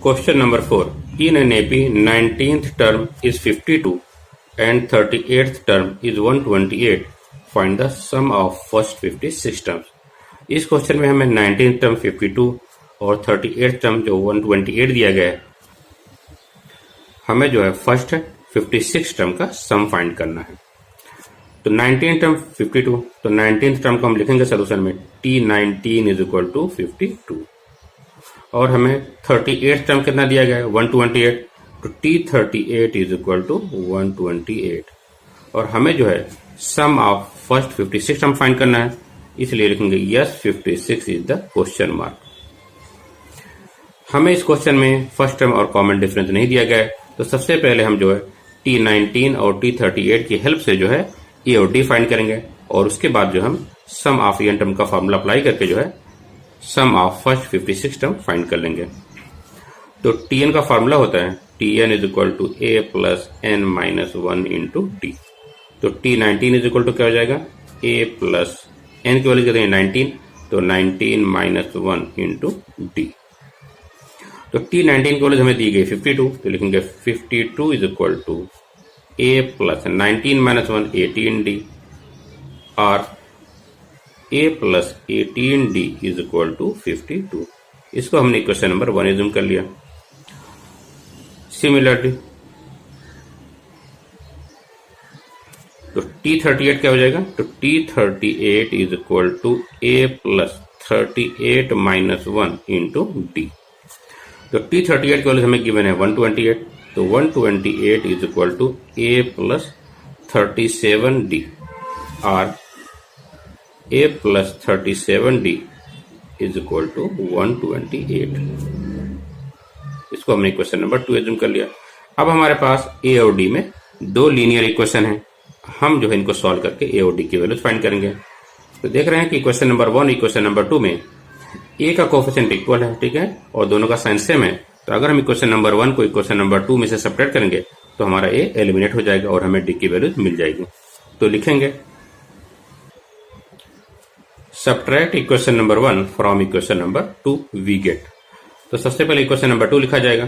Question number 4. In an AP, 19th term is 52 and 38th term is 128. Find the sum of first 56 terms. इस question में हमें 19th term 52 और 38th term जो 128 दिया गया है, हमें जो है फर्स्ट 56 टर्म का सम फाइंड करना है। तो 19th टर्म 52, तो 19th टर्म को हम लिखेंगे सोल्यूशन में T19 इज इक्वल टू 52 और हमें 38th टर्म कितना दिया गया है 128, तो T38 इज इक्वल टू 128 और हमें जो है sum of first 56 term find करना है, इसलिए लिखेंगे yes 56 is the question mark. हमें इस क्वेश्चन में फर्स्ट टर्म और कॉमन डिफरेंस नहीं दिया गया है, तो सबसे पहले हम जो है T19 और T38 की हेल्प से जो है ए और डी फाइंड करेंगे और उसके बाद जो हम सम ऑफ एन टर्म का फॉर्मूला अप्लाई करके जो है sum of first 56 term find कर लेंगे। तो Tn का फॉर्मूला होता है Tn is equal to a plus n minus 1 into T. तो T19 इज इक्वल टू क्या हो जाएगा ए प्लस एन की वैल्यू कहते हैं 19, तो 19 माइनस 1 इंटू डी। तो T19 की वैल्यू हमें दी गई 52, तो लिखेंगे 52 is equal to a plus 19 minus 1 18 d और a plus 18 d is equal to 52। इसको हमने क्वेश्चन नंबर 1 एज्यूम कर लिया। सिमिलरली तो T38 क्या हो जाएगा, तो T38 is equal to a plus 38 minus 1 into d. तो T38 की वैल्यू हमें गिवन है 128, तो 128 is equal to a plus 37 d और a plus 37 d is equal to 128। इसको हमने क्वेश्चन नंबर 2 एज्यूम कर लिया। अब हमारे पास ए और डी में दो लीनियर इक्वेशन है, हम जो है इनको सॉल्व करके ए और डी की वैल्यूज फाइंड करेंगे। तो देख रहे हैं कि क्वेश्चन नंबर 1 इक्वेशन नंबर 2 में ए का कोफिशिएंट इक्वल है, ठीक है, और दोनों का साइन सेम है। तो अगर हम इक्वेशन नंबर 1 को इक्वेशन नंबर 2 में से सब्ट्रैक्ट करेंगे तो हमारा ए एलिमिनेट हो जाएगा और हमें डी की वैल्यूज मिल जाएगी। तो लिखेंगे subtract equation number 1 from equation number 2 we get. तो सबसे पहले इक्वेशन नंबर 2 लिखा जाएगा,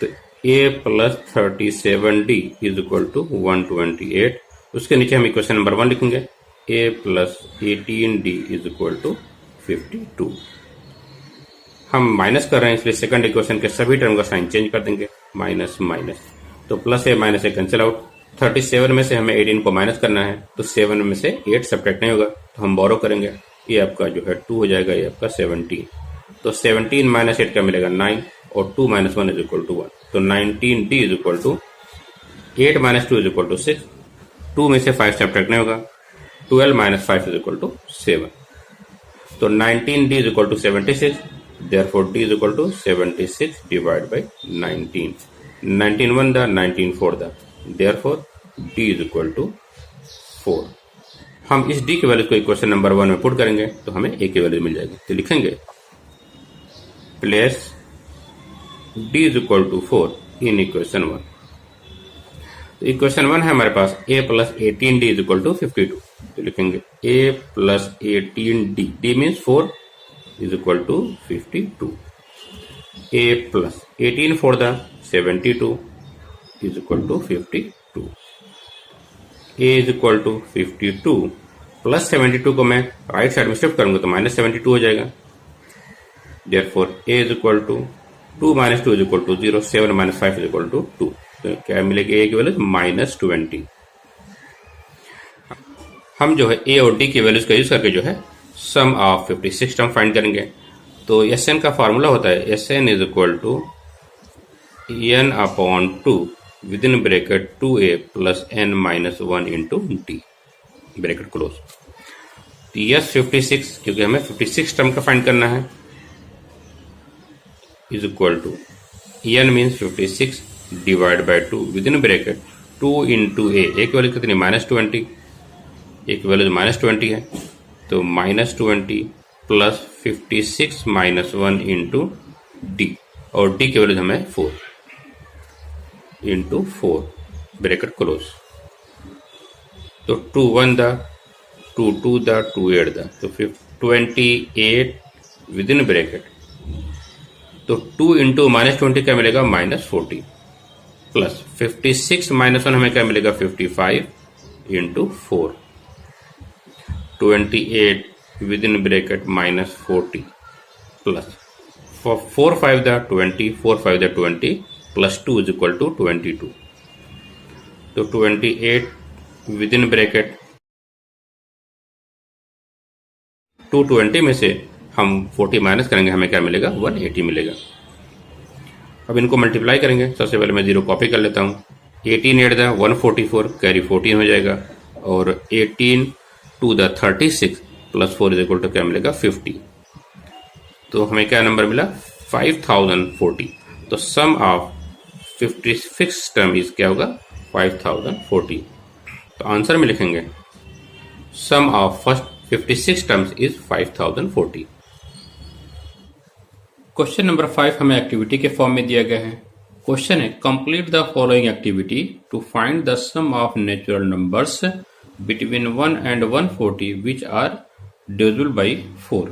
तो a plus 37 d is equal to 128। उसके नीचे हम इक्वेशन नंबर 1 लिखेंगे a plus 18 d is equal to 52। हम माइनस कर रहे हैं इसलिए सेकंड इक्वेशन के सभी टर्म का साइन चेंज कर देंगे, माइनस माइनस, तो प्लस ए माइनस ए कैंसिल आउट। 37 में से हमें 18 को माइनस करना है, तो 7 में से 8 सब्ट्रैक्ट नहीं होगा, तो हम बोरो करेंगे, ये आपका जो है 2 हो जाएगा, ये आपका 17। तो 17 माइनस 8 का मिलेगा 9 और 2 माइनस 1 इज इक्वल टू 1। तो 19 d is equal to 8 minus 2 is equal to 6, 2 में से 5 सब्ट्रैक्ट नहीं होगा, 12 माइनस 5 इज इक्वल टू 7। तो 19 d is equal to 76, therefore d is equal to 76 divided by 19. 19 1 the 19 4 the, therefore d is equal to 4। हम इस d की value को equation number 1 में पुट करेंगे तो हमें a की वैल्यू मिल जाएगी। तो लिखेंगे place d is equal to 4 in equation 1। तो इक्वेशन 1 है हमारे पास a plus 18d is equal to 52। तो लिखेंगे a plus 18d, d means 4 is equal to 52. A plus 18 for the 72 is equal to 52. A is equal to 52 plus 72 को मैं right side में shift करूंगा तो माइनस 72 हो जाएगा। Therefore A is equal to 2 minus 2 is equal to 0, 7 minus 5 is equal to 2। तो क्या मिलेगी A की वैल्यू माइनस 20। हम जो है A और D की वैल्यूज का यूज करके जो है सम ऑफ 56 टर्म फाइंड करेंगे। तो Sn का फार्मूला होता है Sn is equal to n upon 2 within bracket 2a plus n minus 1 into d, bracket close. तो यस 56, क्योंकि हमें 56 टर्म का फाइंड करना है, is equal to n means 56 divide by 2 within bracket 2 into a, एक value कितनी minus 20, एक value minus 20 है, तो minus 20 plus 56 minus 1 into D, और डी की वैल्यू हमें 4 इंटू 4 ब्रैकेट क्लोज। तो 2 1 द 2 2 द 2 8 द, तो 28 विद इन ब्रैकेट तो 2 इंटू -20 क्या मिलेगा, -40, प्लस 56 -1 हमें क्या मिलेगा, 55 into 4, 28 within bracket -40 plus 4 5 द 20, 4 5 द 20 प्लस 2 इज इक्वल टू 22। तो 28 विद इन ब्रैकेट 220 में से हम 40 माइनस करेंगे, हमें क्या मिलेगा, 180 मिलेगा। अब इनको मल्टीप्लाई करेंगे। सबसे पहले मैं 0 कॉपी कर लेता हूँ। 18 एट द 144 कैरी 14 हो जाएगा, और 18 टू द 36 प्लस 4 इज इक्वल टू क्या मिलेगा, 50। तो हमें क्या नंबर मिला, 5040। तो सम ऑफ 56 टर्म इज क्या होगा, 5040। तो आंसर में लिखेंगे sum of first 56 terms is 5040। Question number 5 हमें एक्टिविटी के फॉर्म में दिया गया है। क्वेश्चन है, complete the following activity to find the sum of natural numbers between 1 and 140 which are divisible by 4।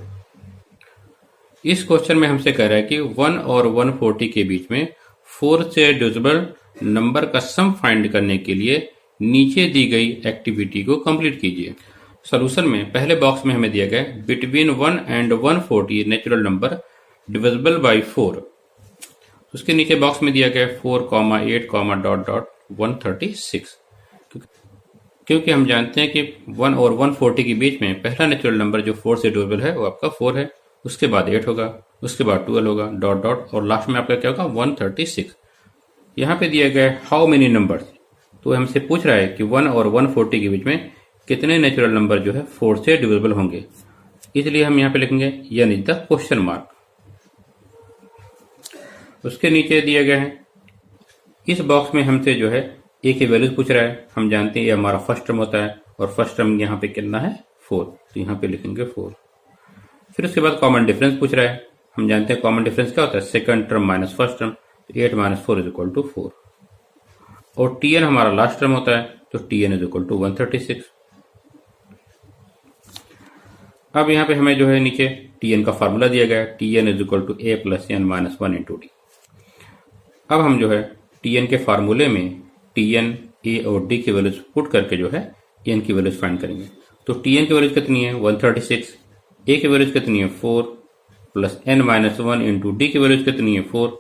इस क्वेश्चन में हमसे कह रहा है कि 1 और 140 के बीच में 4 से डिविजिबल नंबर का सम फाइंड करने के लिए नीचे दी गई एक्टिविटी को कंप्लीट कीजिए। सॉल्यूशन में पहले बॉक्स में हमें दिया गया between 1 and 140 natural number divisible by 4। उसके नीचे बॉक्स में दिया गया 4, 8, ... 136। क्योंकि हम जानते हैं कि 1 और 140 के बीच में पहला नेचुरल नंबर जो 4 से डिविजिबल है वो आपका 4 है, उसके बाद 8 होगा, उसके बाद 12 होगा, ... और लास्ट में आपका क्या होगा, 136। यहाँ पे दिया गया हाउ मेनी नंबर्स, तो हमसे पूछ रहा है कि 1 और 140 के बीच में कितने नेचुरल नंबर जो है 4 से डिविजिबल होंगे। इसलिए हम यहाँ पे लिखेंगे यन इज द क्वेश्चन मार्क। उसके नीचे दिया गया है, इस बॉक्स में हमसे जो है ए की वैल्यूज पूछ रहा है। हम जानते हैं ये हमारा फर्स्ट टर्म होता है, और फर्स्ट टर्म यहाँ पे कितना है, 4, तो यहाँ पे लिखेंगे 4। फिर उसके बाद कॉमन डिफरेंस पूछ रहा है। हम जानते हैं कॉमन डिफरेंस क्या होता है, second term minus first term, 8 - 4 is equal to 4। और टीएन हमारा लास्ट टर्म होता है, तो टीएन इज इक्वल टू 136। अब यहाँ पे हमें जो है नीचे टीएन का फार्मूला दिया गया है, T n is equal to a plus n minus 1 into d. अब हम जो है टीएन के फार्मूले में टीएन, ए और डी की वैल्यूज पुट करके जो है एन की वैल्यूज फाइंड करेंगे। तो टीएन की वैल्यूज कितनी है, 136, ए की वैल्यूज कितनी है, 4 plus n minus 1 into d की वैल्यूज कितनी है, 4।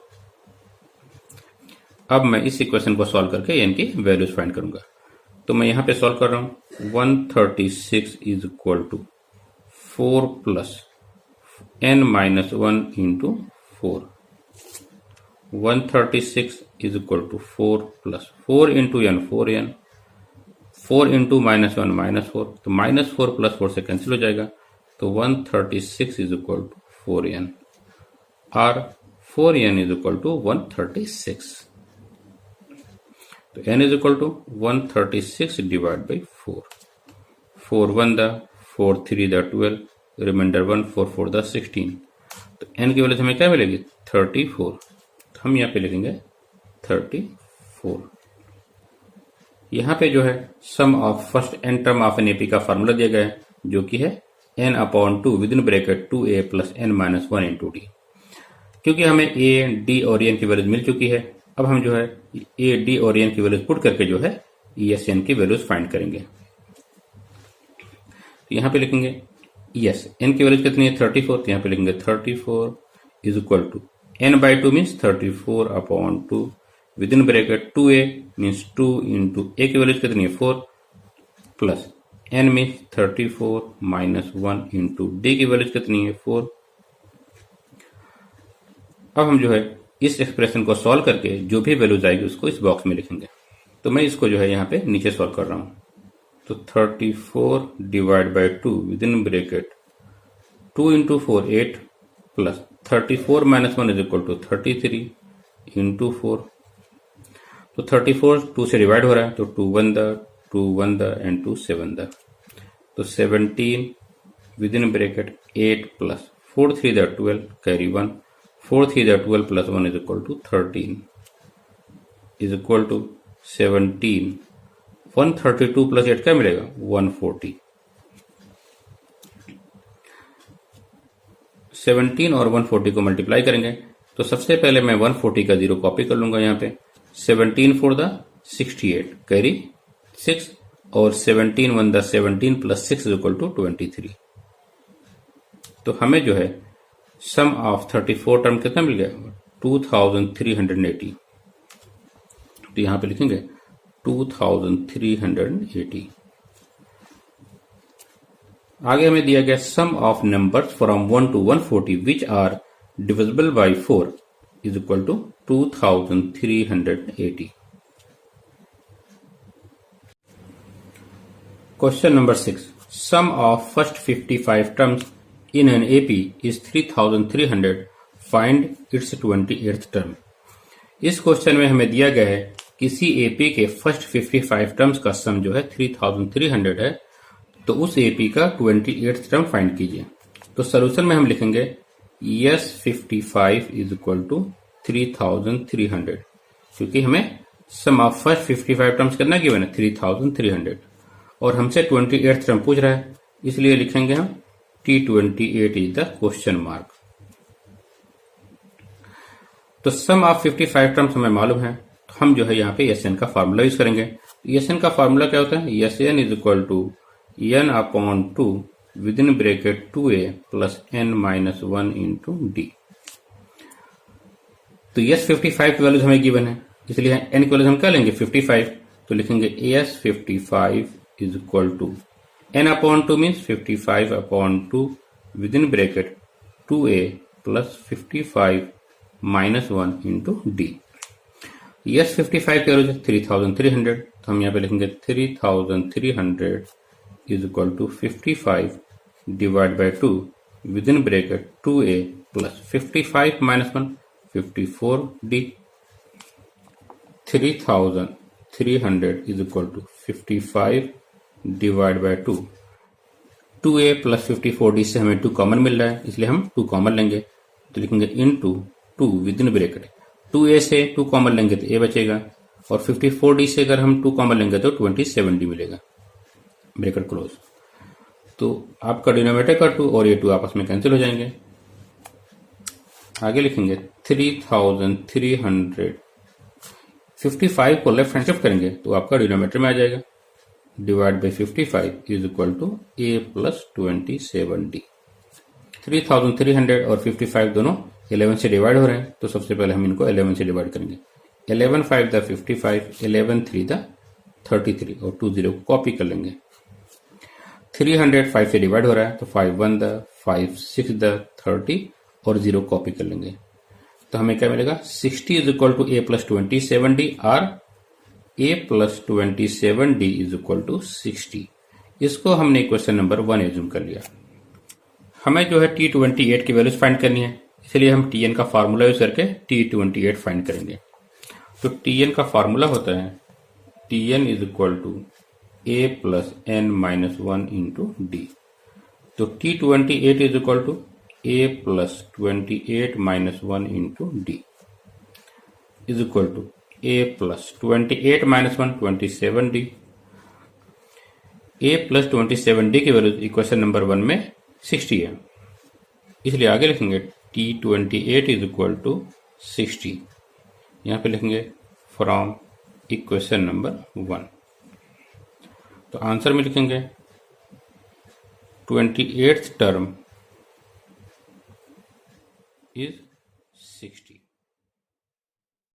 अब मैं इस इक्वेशन को सॉल्व करके एन की वैल्यूज फाइंड करूंगा। तो मैं यहाँ पे सॉल्व कर रहा हूँ। 136 is equal to 4 plus n minus 1 into 4। 136 is equal to 4 plus 4 into n, 4n, 4 into -1 -4, तो -4 प्लस 4 से कैंसिल हो जाएगा। तो 136 इज इक्वल टू 4n, और 4n इज इक्वल टू 136। तो n is equal to 136 divide by 4। 4 1 द 4 3 द 12, remainder 1 4 4 द 16। तो n की वैल्यू हमें क्या मिलेगी, 34। तो हम यहाँ पे लिखेंगे 34। यहाँ पे जो है sum of first n term of an AP का फार्मूला दिया गया है, जो कि है n/2 within bracket 2a plus n minus 1 into d. क्योंकि हमें a, d और n की वैल्यूज मिल चुकी है, अब हम जो है a, d और n की वैल्यूज पुट करके जो है ES n की वैल्यूज फाइंड करेंगे। तो यहाँ पे लिखेंगे ES n की वैल्यूज कितनी है, 34। तो यहाँ पे लिखेंगे 34 is equal to n/2 means 34/2 within bracket 2a means 2 into a की वैल्यूज कितनी है, 4 plus n means 34 minus 1 into d की वैल्यूज कितनी है, 4। अब हम जो है इस एक्सप्रेशन को सॉल्व करके जो भी वैल्यूज आएगी उसको इस बॉक्स में लिखेंगे। तो मैं इसको जो है यहाँ पे नीचे सॉल्व कर रहा हूँ। तो 34 divide by 2 within bracket 2 into 4 8 plus 34 minus 1 is equal to 33 into 4। तो 34 2 से डिवाइड हो रहा है, तो 2 1 द 2 1 द एंड 2 7 द। तो 17 विद इन ब्रैकेट 8 प्लस 4 3 द 12 कैरी 1, 4 3 द 12 plus 1 is equal to 13 is equal to 17। 132 plus 8 क्या मिलेगा, 140। 17 और 140 को मल्टीप्लाई करेंगे, तो सबसे पहले मैं 140 का 0 कॉपी कर लूंगा यहाँ पे। 17 4 द 68 कैरी 6 और 17 1 द 17 प्लस 6 इज इक्वल टू 23। तो हमें जो है सम ऑफ 34 टर्म कितना मिल गया 2380। तो यहां पे लिखेंगे 2380। आगे हमें दिया गया sum of numbers from 1 to 140 which are divisible by 4 is equal to 2380। Question number 6 sum of first 55 terms in an AP is 3300 find its 28th term। इस क्वेश्चन में हमें दिया गया है किसी AP के फर्स्ट 55 टर्म्स का सम जो है 3300 है, तो उस AP का 28th टर्म फाइंड कीजिए। तो सॉल्यूशन में हम लिखेंगे S55 इज इक्वल टू 3300, क्योंकि हमें सम ऑफ फर्स्ट 55 टर्म्स करना गिवन है 3300 और हमसे 28th टर्म पूछ रहा है, इसलिए लिखेंगे हम T28 is the question mark. तो सम ऑफ 55 टर्म्स हमें मालूम है, तो हम जो है यहाँ पे SN का फार्मूला यूज करेंगे। SN का फार्मूला क्या होता है SN is equal to n upon 2 within bracket 2a plus n minus 1 into d. तो S55 की वैल्यूज हमें गिवन है, इसलिए n की वैल्यूज हम क्या लेंगे 55। तो लिखेंगे S55 is equal to n upon 2 means 55 upon 2 within bracket 2a plus 55 minus 1 into d। yes 55 की वैल्यू 3300, तो हम यहाँ पे लिखेंगे 3300 is equal to 55 divided by 2 within bracket 2a plus 55 minus 1 54d। 3300 is equal to 55 divide by 2, 2a plus 54d से हमें 2 common मिल रहा है, इसलिए हम 2 कॉमन लेंगे। तो लिखेंगे into 2 within bracket 2a से 2 कॉमन लेंगे तो a बचेगा, और 54d से अगर हम 2 कॉमन लेंगे तो 27d मिलेगा, ब्रैकेट क्लोज। तो आपका डिनोमिनेटर का 2 और ये 2 आपस में कैंसिल हो जाएंगे। आगे लिखेंगे 3300, 55 को लेफ्ट हैंड शिफ्ट करेंगे तो आपका डिनोमिनेटर में आ जाएगा, divide by 55 is equal to a plus 27d। 3300 और 55 दोनों 11 से डिवाइड हो रहे हैं, तो सबसे पहले हम इनको 11 से डिवाइड करेंगे। 11 5 द 55, 11 3 द 33 और 2 0 को कॉपी कर लेंगे। 300 5 से डिवाइड हो रहा है, तो 5 1 द 5 6 द 30 और 0 कॉपी कर लेंगे। तो हमें क्या मिलेगा 60 is equal to a plus 27d और a plus 27d is equal to 60। इसको हमने क्वेश्चन नंबर 1 एज्यूम कर लिया। हमें जो है T28 की वैल्यूज फाइंड करनी है, इसलिए हम Tn का फार्मूला यूज करके T28 फाइंड करेंगे। तो Tn का फार्मूला होता है Tn is equal to a plus n minus 1 into d. तो T28 is equal to a plus 28 minus 1 into d is equal to a plus 28 minus 1 27d। a plus 27d की value equation number 1 में 60 है, इसलिए आगे लिखेंगे T28 is equal to 60। यहाँ पे लिखेंगे फ्रॉम इक्वेशन नंबर 1। तो आंसर में लिखेंगे 28th टर्म इज 60।